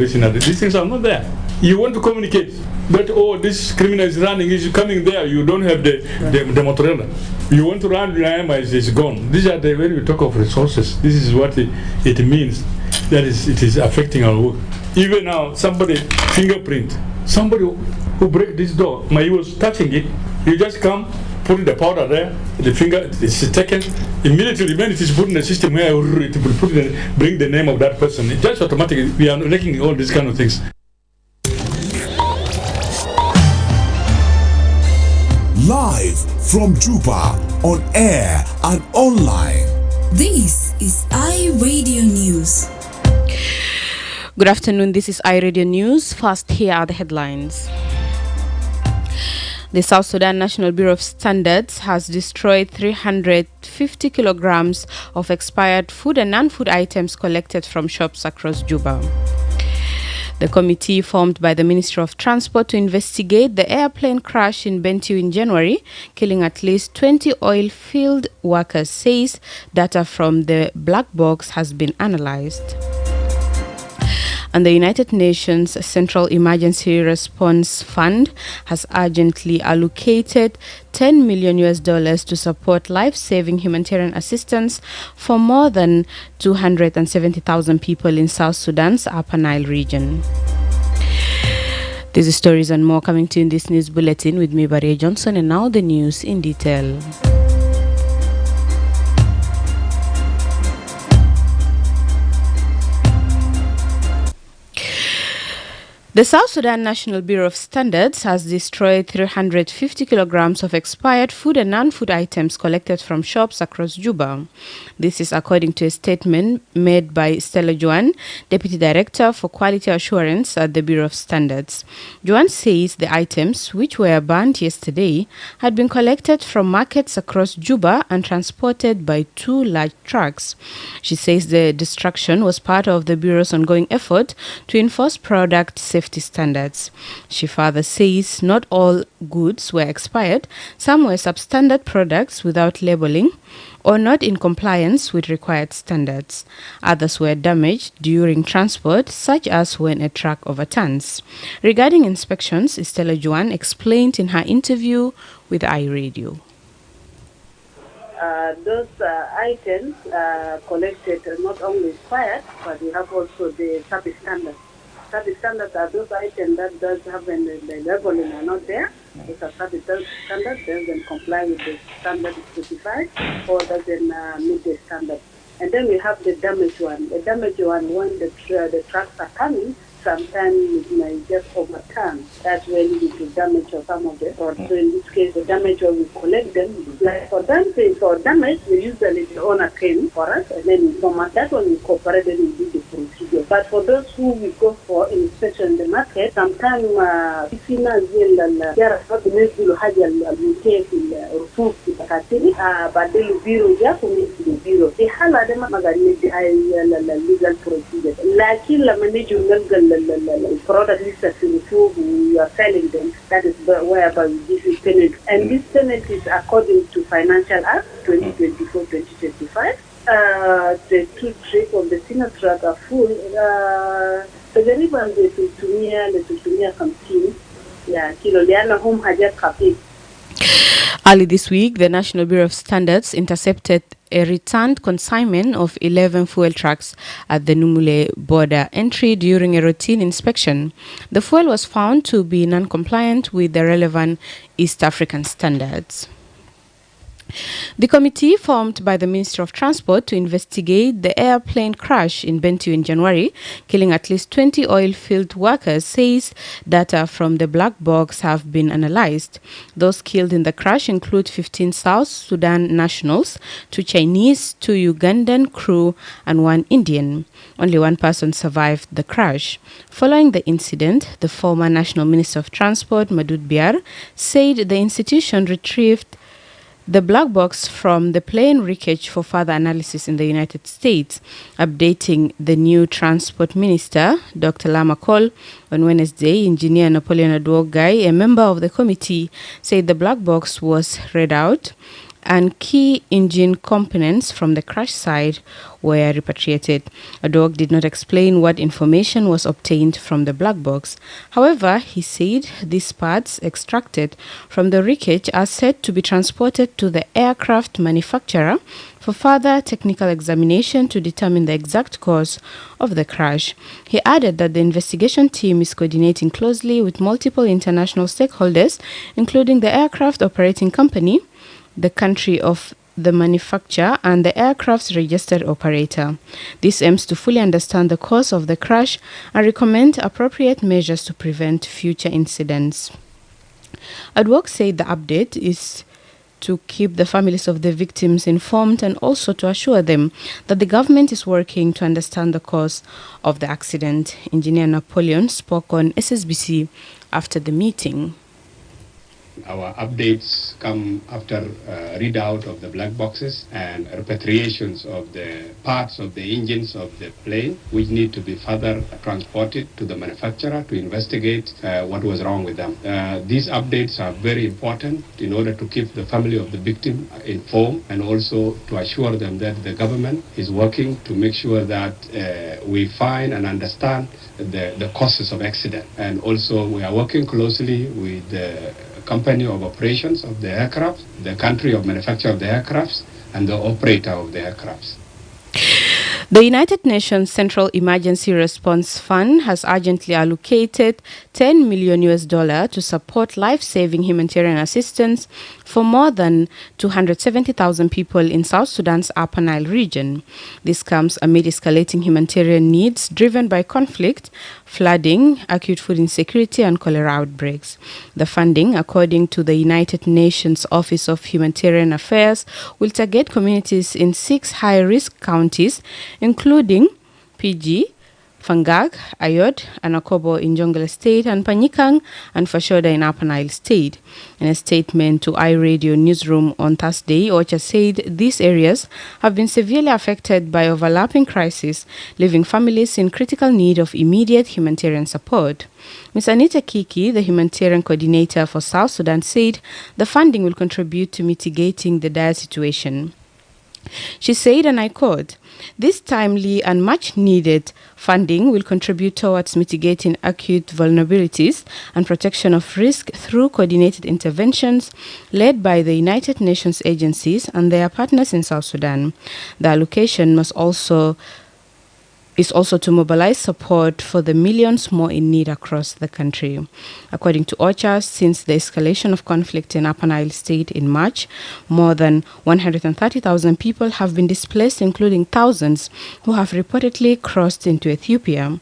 These things are not there. You want to communicate, but this criminal is running, he's coming there. You don't have the Motorola. You want to run, it's gone. These are when we talk of resources. This is what it means. That is, it is affecting our work. Even now, somebody fingerprint. Somebody who break this door, he was touching it. You just come, put the powder there, the finger is taken. Immediately, when it is put in the system where it will bring the name of that person, it just automatically, we are making all these kind of things. Live from Juba, on air and online. This is iRadio News. Good afternoon, this is iRadio News. First, here are the headlines. The South Sudan National Bureau of Standards has destroyed 350 kilograms of expired food and non-food items collected from shops across Juba. The committee formed by the Ministry of Transport to investigate the airplane crash in Bentiu in January, killing at least 20 oil field workers, says data from the black box has been analyzed. And the United Nations Central Emergency Response Fund has urgently allocated $10 million to support life-saving humanitarian assistance for more than 270,000 people in South Sudan's Upper Nile region. These stories and more coming to you in this news bulletin with me, Baria Johnson, and now the news in detail. The South Sudan National Bureau of Standards has destroyed 350 kilograms of expired food and non-food items collected from shops across Juba. This is according to a statement made by Stella Juan, Deputy Director for Quality Assurance at the Bureau of Standards. Juan says the items, which were burned yesterday, had been collected from markets across Juba and transported by 2 large trucks. She says the destruction was part of the Bureau's ongoing effort to enforce product safety standards. She further says not all goods were expired. Some were substandard products without labeling or not in compliance with required standards. Others were damaged during transport, such as when a truck overturns. Regarding inspections, Stella Juan explained in her interview with iRadio. Those items collected not only expired, but we have also the service standards. Service standards are those items that does have the labeling are not there. Those are service standards, doesn't comply with the standard specified or doesn't meet the standard. And then we have the damaged one. The damaged one, when the trucks are coming, sometimes it may just overturn. That's when you do damage of some of the products. So in this case, the damage when we collect them, like for damage, we usually own a claim for us, and then from that one we cooperate and we do the procedure. But for those who we go for inspection in the market, sometimes فينا زي الجرس بنزلوا حاجة المنتهى في الرفوف التكاتيري بعدين البيرو جاكم ينزلوا البيرو في حالة ده ما قاعد ندي هاي الليجال بروسيجر. لكن لما نيجي نلقى البرودكت لسه في الرفوف we are selling them, that is whereby we give you penalty, and this penalty is according to Financial Act 2024-2025. The 2 trips of the senior truck are full. تقريبا ل 350 كيلو لأنهم حاجات خفيفة. Early this week, the National Bureau of Standards intercepted a returned consignment of 11 fuel trucks at the Numule border entry during a routine inspection. The fuel was found to be non-compliant with the relevant East African standards. The committee formed by the Ministry of Transport to investigate the airplane crash in Bentiu in January, killing at least 20 oil field workers, says data from the black box have been analyzed. Those killed in the crash include 15 South Sudan nationals, 2 Chinese, 2 Ugandan crew, and 1 Indian. Only 1 person survived the crash. Following the incident, the former National Minister of Transport, Madud Biar, said the institution retrieved the black box from the plane wreckage for further analysis in the United States. Updating the new transport minister, Dr. Lama Cole, on Wednesday, Engineer Napoleon Adwogai, a member of the committee, said the black box was read out and key engine components from the crash site were repatriated. Aduok did not explain what information was obtained from the black box. However, he said these parts extracted from the wreckage are said to be transported to the aircraft manufacturer for further technical examination to determine the exact cause of the crash. He added that the investigation team is coordinating closely with multiple international stakeholders, including the aircraft operating company, the country of the manufacturer, and the aircraft's registered operator. This aims to fully understand the cause of the crash and recommend appropriate measures to prevent future incidents. Aduok said the update is to keep the families of the victims informed and also to assure them that the government is working to understand the cause of the accident. Engineer Napoleon spoke on SSBC after the meeting. Our updates come after readout of the black boxes and repatriations of the parts of the engines of the plane, which need to be further transported to the manufacturer to investigate what was wrong with them. These updates are very important in order to keep the family of the victim informed and also to assure them that the government is working to make sure that we find and understand the causes of accident. And also we are working closely with the company of operations of the aircraft, the country of manufacture of the aircrafts, and the operator of the aircrafts. The United Nations Central Emergency Response Fund has urgently allocated $10 million to support life-saving humanitarian assistance for more than 270,000 people in South Sudan's Upper Nile region. This comes amid escalating humanitarian needs driven by conflict, flooding, acute food insecurity, and cholera outbreaks. The funding, according to the United Nations Office of Humanitarian Affairs, will target communities in 6 high-risk counties, including PG, Fangag, Ayod, and Akobo in Jonglei State, and Panyikang and Fashoda in Upper Nile State. In a statement to iRadio Newsroom on Thursday, OCHA said these areas have been severely affected by overlapping crises, leaving families in critical need of immediate humanitarian support. Ms. Anita Kiki, the humanitarian coordinator for South Sudan, said the funding will contribute to mitigating the dire situation. She said, and I quote, "This timely and much-needed funding will contribute towards mitigating acute vulnerabilities and protection of risk through coordinated interventions led by the United Nations agencies and their partners in South Sudan. The allocation is also to mobilize support for the millions more in need across the country." According to OCHA, since the escalation of conflict in Upper Nile State in March, more than 130,000 people have been displaced, including thousands who have reportedly crossed into Ethiopia.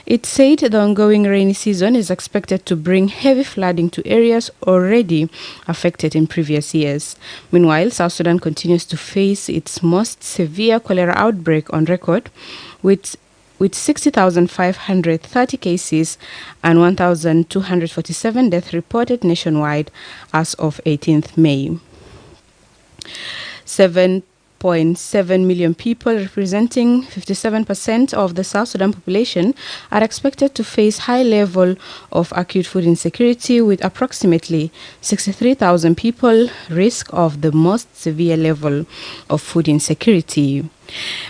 It said the ongoing rainy season is expected to bring heavy flooding to areas already affected in previous years. Meanwhile, South Sudan continues to face its most severe cholera outbreak on record, with 60,530 cases and 1,247 deaths reported nationwide as of 18th May. 7.7 million people, representing 57% of the South Sudan population, are expected to face high level of acute food insecurity, with approximately 63,000 people risk of the most severe level of food insecurity.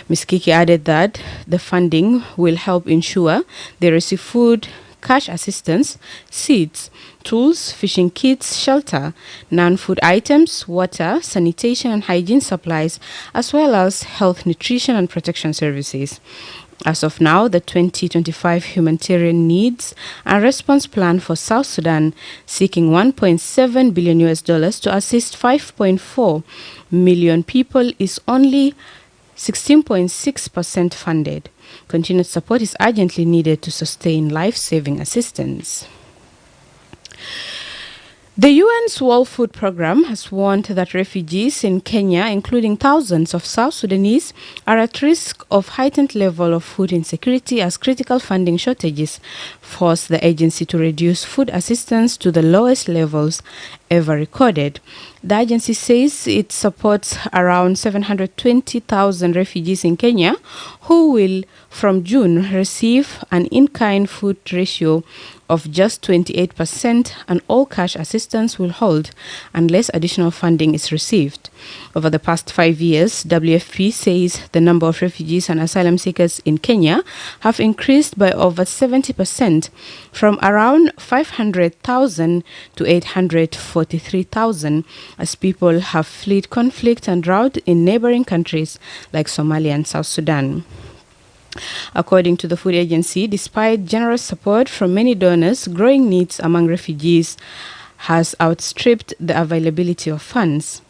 Ms. Kiki added that the funding will help ensure they receive food, cash assistance, seeds, tools, fishing kits, shelter, non-food items, water, sanitation and hygiene supplies, as well as health, nutrition and protection services. As of now, the 2025 humanitarian needs and response plan for South Sudan, seeking $1.7 billion to assist 5.4 million people, is only 16.6% funded. Continued support is urgently needed to sustain life-saving assistance. The UN's World Food Programme has warned that refugees in Kenya, including thousands of South Sudanese, are at risk of heightened level of food insecurity as critical funding shortages force the agency to reduce food assistance to the lowest levels ever recorded. The agency says it supports around 720,000 refugees in Kenya who will, from June, receive an in-kind food ratio of just 28%, and all cash assistance will hold unless additional funding is received. Over the past 5 years, WFP says the number of refugees and asylum seekers in Kenya have increased by over 70%, from around 500,000 to 843,000, as people have fled conflict and drought in neighboring countries like Somalia and South Sudan. According to the Food Agency, despite generous support from many donors, growing needs among refugees has outstripped the availability of funds.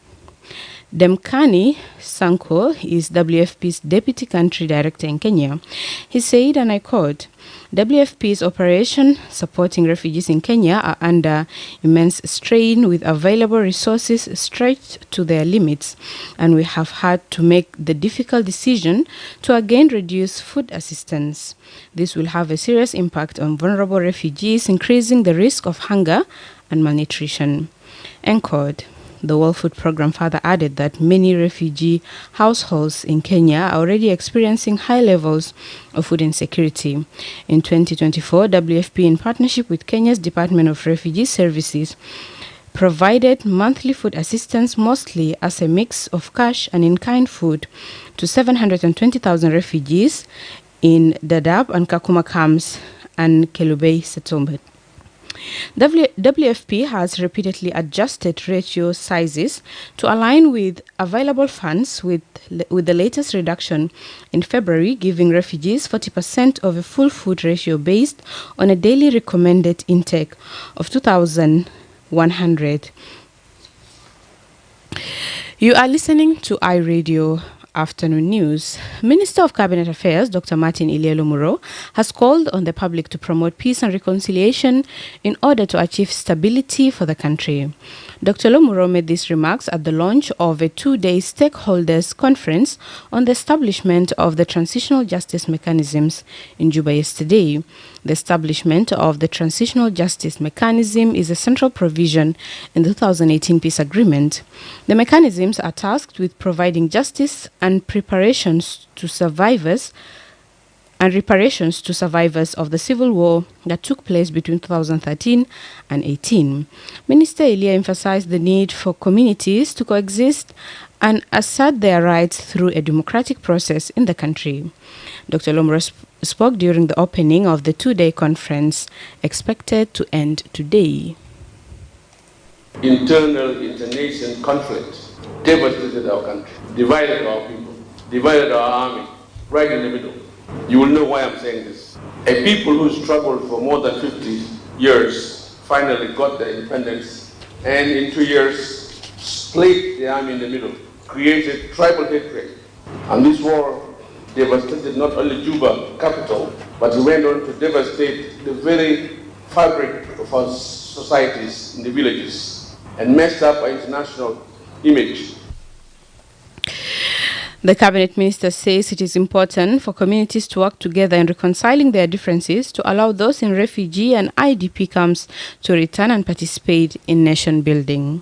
Demkani Sanko is WFP's Deputy Country Director in Kenya. He said, and I quote, WFP's operation supporting refugees in Kenya are under immense strain with available resources stretched to their limits, and we have had to make the difficult decision to again reduce food assistance. This will have a serious impact on vulnerable refugees, increasing the risk of hunger and malnutrition. End quote. The World Food Programme further added that many refugee households in Kenya are already experiencing high levels of food insecurity. In 2024, WFP, in partnership with Kenya's Department of Refugee Services, provided monthly food assistance, mostly as a mix of cash and in-kind food, to 720,000 refugees in Dadaab and Kakuma camps and Kelubei settlement. WFP has repeatedly adjusted ratio sizes to align with available funds, with the latest reduction in February giving refugees 40% of a full food ratio based on a daily recommended intake of 2,100. You are listening to iRadio Afternoon News. Minister of Cabinet Affairs, Dr. Martin Ilielo Muro, has called on the public to promote peace and reconciliation in order to achieve stability for the country. Dr. Lomuro made these remarks at the launch of a 2-day stakeholders conference on the establishment of the transitional justice mechanisms in Juba yesterday. The establishment of the transitional justice mechanism is a central provision in the 2018 peace agreement. The mechanisms are tasked with providing justice and reparations to survivors of the civil war that took place between 2013 and 18. Minister Elia emphasized the need for communities to coexist and assert their rights through a democratic process in the country. Dr. Lomuro spoke during the opening of the 2-day conference, expected to end today. Internal internation conflict devastated our country, divided our people, divided our army, right in the middle. You will know why I'm saying this. A people who struggled for more than 50 years finally got their independence, and in 2 years split the army in the middle, created tribal hatred. And this war devastated not only Juba, capital, but it went on to devastate the very fabric of our societies in the villages and messed up our international image. The cabinet minister says it is important for communities to work together in reconciling their differences to allow those in refugee and IDP camps to return and participate in nation building.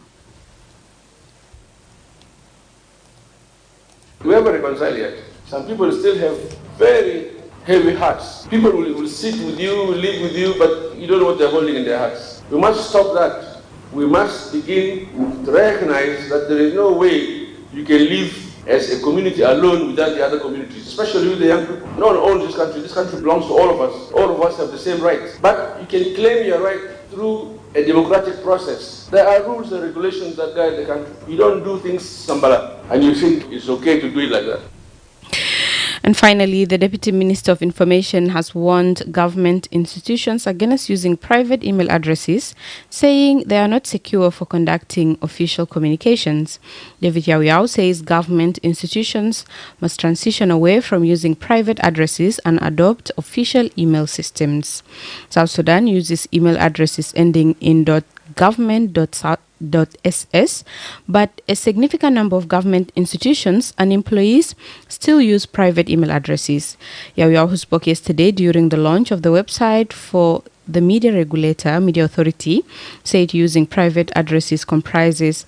We haven't reconciled yet. Some people still have very heavy hearts. People will sit with you, will live with you, but you don't know what they're holding in their hearts. We must stop that. We must begin to recognize that there is no way you can live as a community alone without the other communities, especially with the young people. No one owns this country. This country belongs to all of us. All of us have the same rights. But you can claim your right through a democratic process. There are rules and regulations that guide the country. You don't do things sambala, and you think it's okay to do it like that. And finally, the Deputy Minister of Information has warned government institutions against using private email addresses, saying they are not secure for conducting official communications. David Yawyao says government institutions must transition away from using private addresses and adopt official email systems. South Sudan uses email addresses ending in .government.ss, but a significant number of government institutions and employees still use private email addresses. Yawyao, who spoke yesterday during the launch of the website for the media regulator, Media Authority, said using private addresses compromises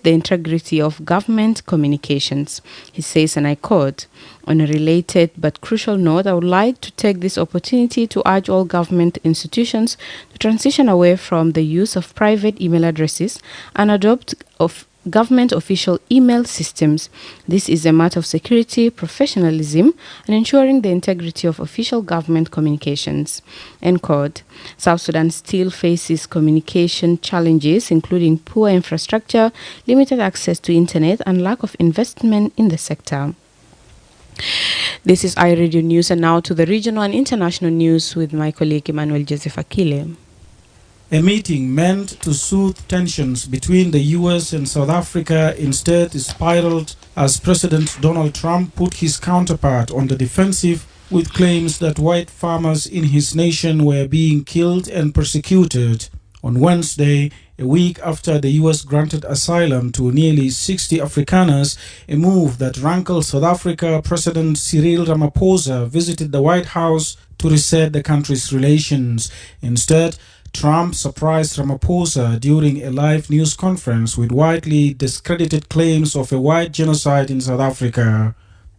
the integrity of government communications. He says, and I quote, "On a related but crucial note, I would like to take this opportunity to urge all government institutions to transition away from the use of private email addresses and adopt government official email systems. This is a matter of security, professionalism, and ensuring the integrity of official government communications." End quote. South Sudan still faces communication challenges, including poor infrastructure, limited access to internet, and lack of investment in the sector. This is iRadio News, and now to the regional and international news with my colleague Emmanuel Joseph Akile. A meeting meant to soothe tensions between the US and South Africa instead spiraled as President Donald Trump put his counterpart on the defensive with claims that white farmers in his nation were being killed and persecuted. On Wednesday, a week after the US granted asylum to nearly 60 Afrikaners, a move that rankled South Africa, President Cyril Ramaphosa visited the White House to reset the country's relations. Instead, Trump surprised Ramaphosa during a live news conference with widely discredited claims of a white genocide in South Africa.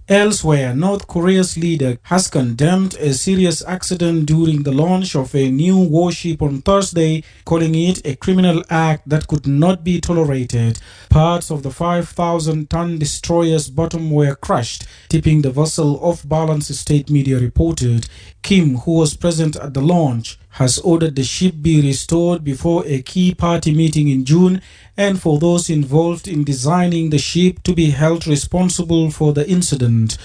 Elsewhere, North Korea's leader has condemned a serious accident during the launch of a new warship on Thursday, calling it a criminal act that could not be tolerated. Parts of the 5,000-ton destroyer's bottom were crushed, tipping the vessel off balance, state media reported. Kim, who was present at the launch, has ordered the ship be restored before a key party meeting in June, and for those involved in designing the ship to be held responsible for the incident.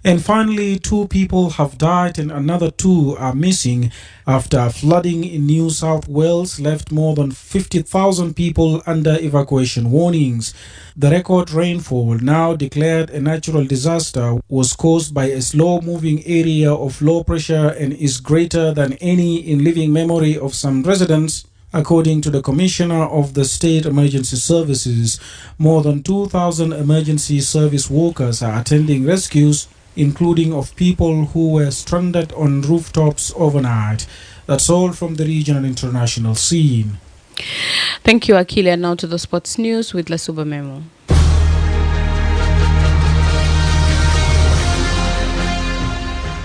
And finally, 2 people have died and another 2 are missing after flooding in New South Wales left more than 50,000 people under evacuation warnings. The record rainfall, now declared a natural disaster, was caused by a slow-moving area of low pressure and is greater than any in living memory of some residents, according to the Commissioner of the State Emergency Services. More than 2,000 emergency service workers are attending rescues, including of people who were stranded on rooftops overnight. That's all from the regional and international scene. Thank you, Akile. Now to the sports news with Lasuba Memo.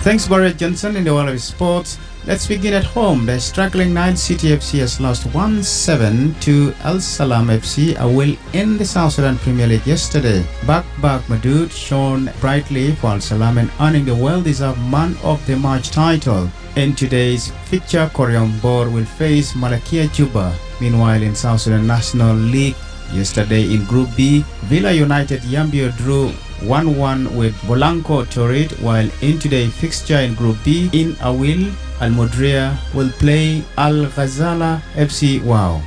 Thanks, Barrett Johnson. In the world of sports, let's begin at home. The struggling Nile City FC has lost 1-7 to Al Salam FC, a will in the South Sudan Premier League yesterday. Back Madoud shone brightly for Al Salam and earning the well-deserved Man of the Match title. In today's fixture, Koryom Bor will face Malakia Juba. Meanwhile, in South Sudan National League, yesterday in Group B, Villa United Yambio drew 1-1 with Bolanco Torit, while in today's fixture in Group B, in Awil, Al Modria will play Al Ghazala FC Wow.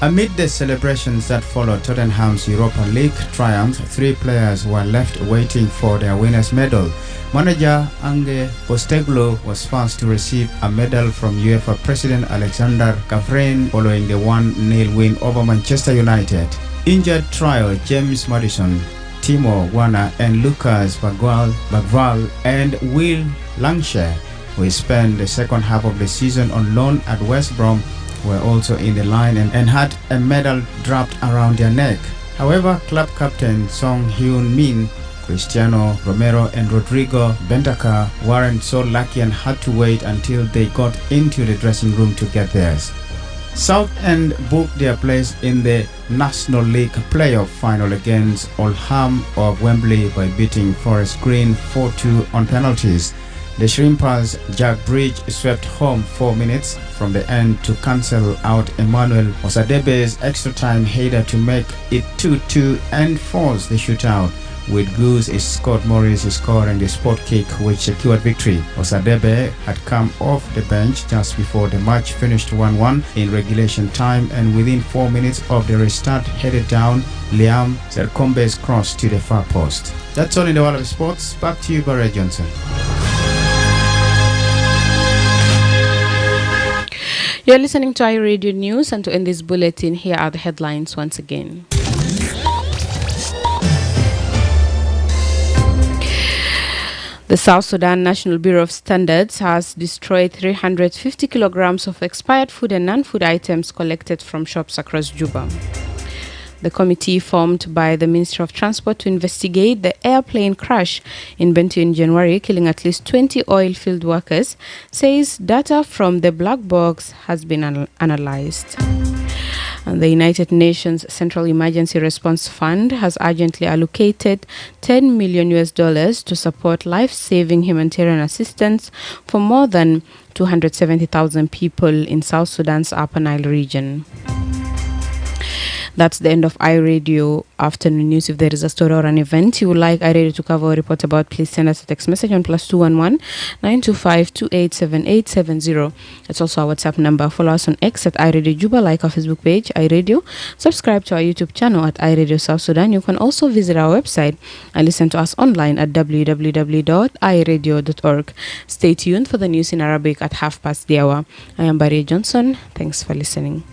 Amid the celebrations that followed Tottenham's Europa League triumph, 3 players were left waiting for their winner's medal. Manager Ange Postecoglou was first to receive a medal from UEFA President Alexander Kavrin following the 1-0 win over Manchester United. Injured trio James Maddison, Timo Werner and Lucas Bagval and Will Lancashire, who spent the second half of the season on loan at West Brom, were also in the line and had a medal dropped around their neck. However, club captain Song Hyun Min, Cristiano Romero and Rodrigo Bentancur weren't so lucky and had to wait until they got into the dressing room to get theirs. Southend booked their place in the National League playoff final against Oldham of Wembley by beating Forest Green 4-2 on penalties. The Shrimpers' Jack Bridge swept home 4 minutes from the end to cancel out Emmanuel Osadebe's extra-time header to make it 2-2 and force the shootout, with Goose Scott Morris scoring the spot kick which secured victory. Osadebe had come off the bench just before the match finished 1-1 in regulation time, and within 4 minutes of the restart headed down Liam Serkombe's cross to the far post. That's all in the world of sports. Back to you, Barrett Johnson. You're listening to iRadio News, and to end this bulletin, here are the headlines once again. The South Sudan National Bureau of Standards has destroyed 350 kilograms of expired food and non-food items collected from shops across Juba. The committee formed by the Ministry of Transport to investigate the airplane crash in Bentiu in January, killing at least 20 oil field workers, says data from the black box has been analyzed. And the United Nations Central Emergency Response Fund has urgently allocated $10 million to support life-saving humanitarian assistance for more than 270,000 people in South Sudan's Upper Nile region. That's the end of iRadio Afternoon News. If there is a story or an event you would like iRadio to cover or report about, please send us a text message on +211 925 287870. It's also our WhatsApp number. Follow us on X at iRadio Juba, like our Facebook page, iRadio. Subscribe to our YouTube channel at iRadio South Sudan. You can also visit our website and listen to us online at www.iradio.org. Stay tuned for the news in Arabic at 1:30. I am Barry Johnson. Thanks for listening.